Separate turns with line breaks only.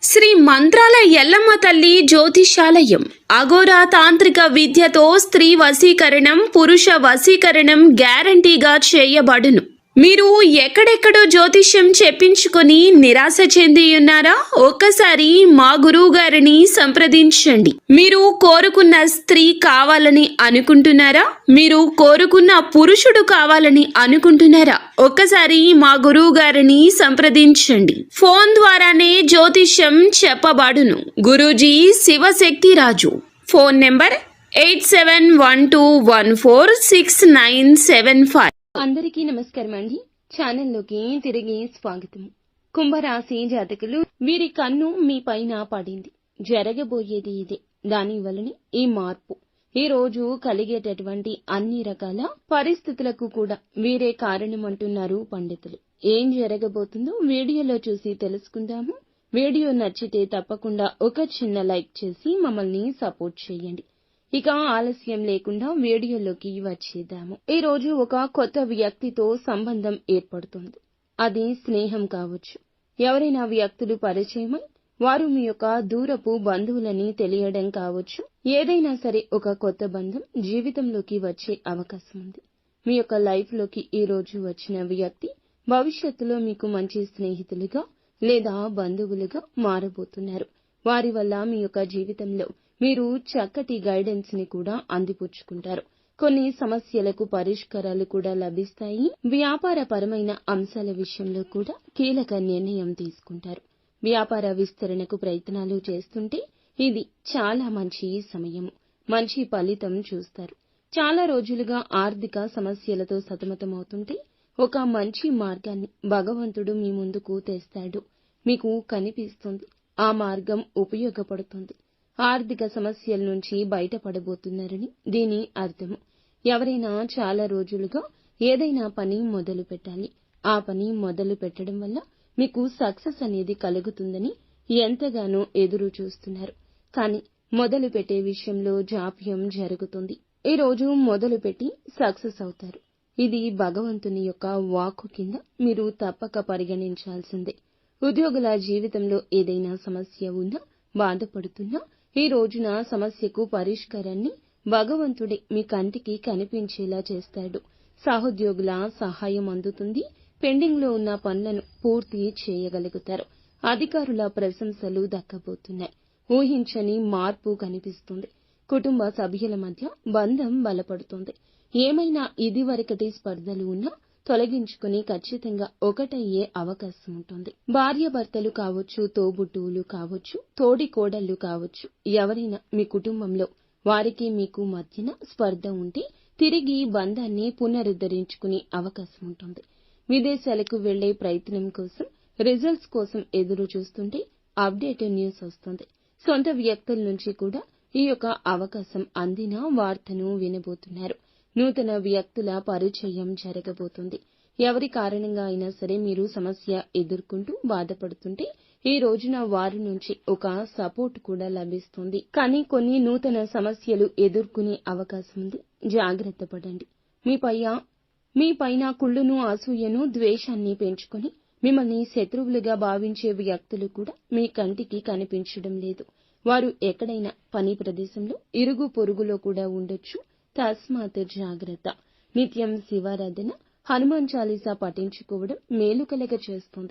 శ్రీ మంత్రాల ఎల్లమ్మ తల్లి జ్యోతిషాలయం అఘోరా తాంత్రిక విద్యతో స్త్రీ వశీకరణం పురుష వశీకరణం గ్యారంటీగా చేయబడును. మీరు ఎక్కడెక్కడో జ్యోతిష్యం చెప్పించుకొని నిరాశ చెంది ఉన్నారా? ఒక్కసారి మా గురువు గారిని సంప్రదించండి. మీరు కోరుకున్న స్త్రీ కావాలని అనుకుంటున్నారా? మీరు కోరుకున్న పురుషుడు కావాలని అనుకుంటున్నారా? ఒక్కసారి మా గురువు గారిని సంప్రదించండి. ఫోన్ ద్వారానే జ్యోతిష్యం చెప్పబడును. గురూజీ శివశక్తి రాజు. Phone number 8712146975.
అందరికీ నమస్కారం అండి. ఛానల్లోకి తిరిగి స్వాగతం. కుంభరాశి జాతకులు, వీరి కన్ను మీ పైన పడింది. జరగబోయేది ఇదే. దాని వలన ఈ మార్పు ఈ రోజు కలిగేటటువంటి అన్ని రకాల పరిస్థితులకు కూడా వీరే కారణం అంటున్నారు పండితులు. ఏం జరగబోతుందో వీడియోలో చూసి తెలుసుకుందాము. వీడియో నచ్చితే తప్పకుండా ఒక చిన్న లైక్ చేసి మమ్మల్ని సపోర్ట్ చేయండి. ఇక ఆలస్యం లేకుండా వీడియోలోకి వచ్చేద్దాము. ఈ రోజు ఒక కొత్త వ్యక్తితో సంబంధం ఏర్పడుతుంది. అది స్నేహం కావచ్చు. ఎవరైనా వ్యక్తులు పరిచయమై వారు మీ యొక్క దూరపు బంధువులని తెలియడం కావచ్చు. ఏదైనా సరే ఒక కొత్త బంధం జీవితంలోకి వచ్చే అవకాశం ఉంది. మీ యొక్క లైఫ్ లోకి ఈ రోజు వచ్చిన వ్యక్తి భవిష్యత్తులో మీకు మంచి స్నేహితులుగా లేదా బంధువులుగా మారబోతున్నారు. వారి వల్ల మీ యొక్క జీవితంలో మీరు చక్కటి గైడెన్స్ ని కూడా అందిపుచ్చుకుంటారు. కొన్ని సమస్యలకు పరిష్కారాలు కూడా లభిస్తాయి. వ్యాపార పరమైన అంశాల విషయంలో కూడా కీలక నిర్ణయం తీసుకుంటారు. వ్యాపార విస్తరణకు ప్రయత్నాలు చేస్తుంటే ఇది చాలా మంచి సమయము. మంచి ఫలితం చూస్తారు. చాలా రోజులుగా ఆర్థిక సమస్యలతో సతమతమవుతుంటే ఒక మంచి మార్గాన్ని భగవంతుడు మీ ముందుకు తెస్తాడు. మీకు కనిపిస్తుంది. ఆ మార్గం ఉపయోగపడుతుంది. ఆర్థిక సమస్యల నుంచి బయటపడబోతున్నారని దీని అర్థము. ఎవరైనా చాలా రోజులుగా ఏదైనా పని మొదలు పెట్టాలి. ఆ పని మొదలు పెట్టడం వల్ల మీకు సక్సెస్ అనేది కలుగుతుందని ఎంతగానో ఎదురు చూస్తున్నారు. కానీ మొదలు పెట్టే విషయంలో జాప్యం జరుగుతుంది. ఈ రోజు మొదలు పెట్టి సక్సెస్ అవుతారు. ఇది భగవంతుని యొక్క వాక్కు కింద మీరు తప్పక పరిగణించాల్సిందే. ఉద్యోగుల జీవితంలో ఏదైనా సమస్య ఉన్నా, బాధపడుతున్నా ఈ రోజున సమస్యకు పరిష్కారాన్ని భగవంతుడే మీ కంటికి కనిపించేలా చేస్తాడు. సహోద్యోగుల సహాయం అందుతుంది. పెండింగ్ లో ఉన్న పనులను పూర్తి చేయగలుగుతారు. అధికారుల ప్రశంసలు దక్కబోతున్నాయి. ఊహించని మార్పు కనిపిస్తుంది. కుటుంబ సభ్యుల మధ్య బంధం బలపడుతుంది. ఏమైనా ఇదివరకటి స్పర్ధలు ఉన్నా తొలగించుకుని ఖచ్చితంగా ఒకటయ్యే అవకాశం ఉంటుంది. భార్యాభర్తలు కావచ్చు, తోబుట్టువులు కావచ్చు, తోడి కోడళ్లు కావచ్చు, ఎవరైనా మీ కుటుంబంలో వారికి మీకు మధ్యన స్పర్ధ ఉంటే తిరిగి బంధాన్ని పునరుద్ధరించుకునే అవకాశం ఉంటుంది. విదేశాలకు వెళ్లే ప్రయత్నం కోసం, రిజల్ట్స్ కోసం ఎదురు చూస్తుంటే అప్డేట్ న్యూస్ వస్తుంది. సొంత వ్యక్తుల నుంచి కూడా ఈ యొక్క అవకాశం అందిన వార్తను వినబోతున్నారు. నూతన వ్యక్తుల పరిచయం జరగబోతుంది. ఎవరి కారణంగా అయినా సరే మీరు సమస్య ఎదుర్కొంటూ బాధపడుతుంటే ఈ రోజున వారి నుంచి ఒక సపోర్ట్ కూడా లభిస్తుంది. కానీ కొన్ని నూతన సమస్యలు ఎదుర్కొనే అవకాశం ఉంది. జాగ్రత్త పడండి. మీ పైన కుళ్ళును, అసూయను, ద్వేషాన్ని పెంచుకొని మిమ్మల్ని శత్రువులుగా భావించే వ్యక్తులు కూడా మీ కంటికి కనిపించడం లేదు. వారు ఎక్కడైనా పని ప్రదేశంలో, ఇరుగు పొరుగులో కూడా ఉండొచ్చు. తస్మాత్ జాగ్రత్త. నిత్యం శివారాధన, హనుమాన్ చాలీసా పఠించుకోవడం మేలు కలగ చేస్తుంది.